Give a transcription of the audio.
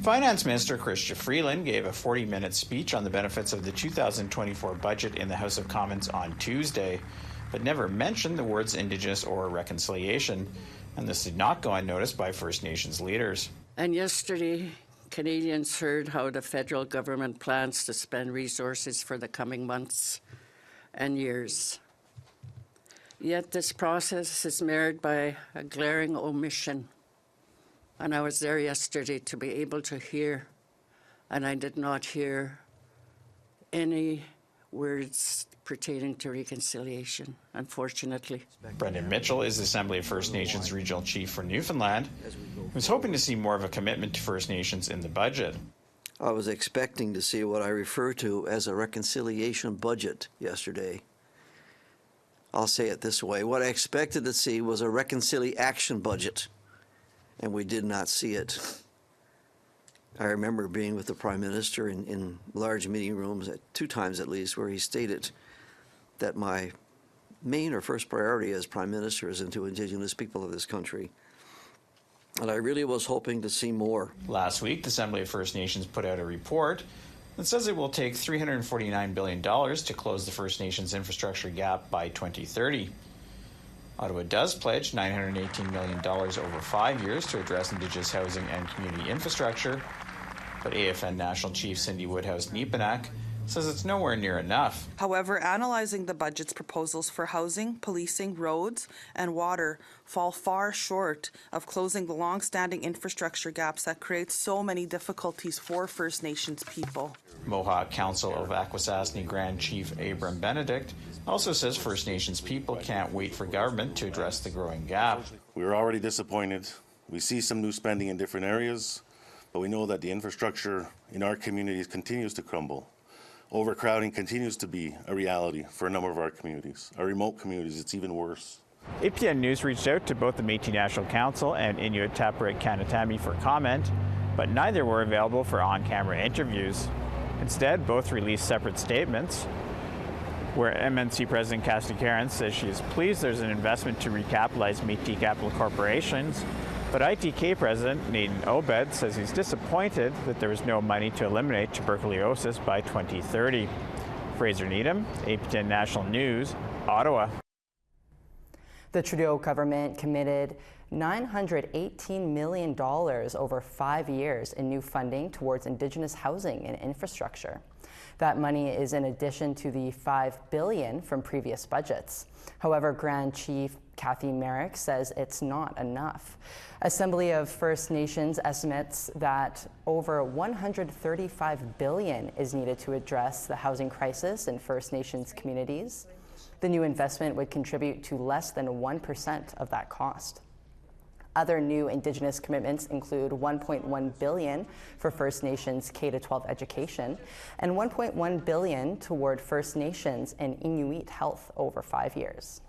Finance Minister Chrystia Freeland gave a 40-minute speech on the benefits of the 2024 budget in the House of Commons on Tuesday, but never mentioned the words Indigenous or reconciliation, and this did not go unnoticed by First Nations leaders. And yesterday, Canadians heard how the federal government plans to spend resources for the coming months and years. Yet this process is marred by a glaring omission. And I was there yesterday to be able to hear, and I did not hear any words pertaining to reconciliation, unfortunately. Brendan Mitchell is Assembly of First Nations Regional Chief for Newfoundland, who was hoping to see more of a commitment to First Nations in the budget. I was expecting to see what I refer to as a reconciliation budget yesterday. I'll say it this way. What I expected to see was a reconciliation budget, and we did not see it. I remember being with the Prime Minister in large meeting rooms, 2 times at least, where he stated that my main or first priority as Prime Minister is into Indigenous people of this country. And I really was hoping to see more. Last week, the Assembly of First Nations put out a report that says it will take $349 billion to close the First Nations infrastructure gap by 2030. Ottawa does pledge $918 million over 5 years to address Indigenous housing and community infrastructure, but APTN National Chief Cindy Woodhouse-Neepanak says it's nowhere near enough. However, analyzing the budget's proposals for housing, policing, roads, and water fall far short of closing the long-standing infrastructure gaps that create so many difficulties for First Nations people. Mohawk Council of Akwesasne Grand Chief Abram Benedict also says First Nations people can't wait for government to address the growing gap. We're already disappointed. We see some new spending in different areas, but we know that the infrastructure in our communities continues to crumble. Overcrowding continues to be a reality for a number of our communities. Our remote communities, it's even worse. APTN News reached out to both the Métis National Council and Inuit Tapiriit Kanatami for comment, but neither were available for on-camera interviews. Instead, both released separate statements, where MNC President Cathy says she is pleased there's an investment to recapitalize Métis capital corporations, but ITK President Nathan Obed says he's disappointed that there was no money to eliminate tuberculosis by 2030. Fraser Needham, APTN National News, Ottawa. The Trudeau government committed $918 million over 5 years in new funding towards Indigenous housing and infrastructure. That money is in addition to the $5 billion from previous budgets. However, Grand Chief Cathy Merrick says it's not enough. Assembly of First Nations estimates that over $135 billion is needed to address the housing crisis in First Nations communities. The new investment would contribute to less than 1% of that cost. Other new Indigenous commitments include $1.1 billion for First Nations K-12 education and $1.1 billion toward First Nations and Inuit health over 5 years.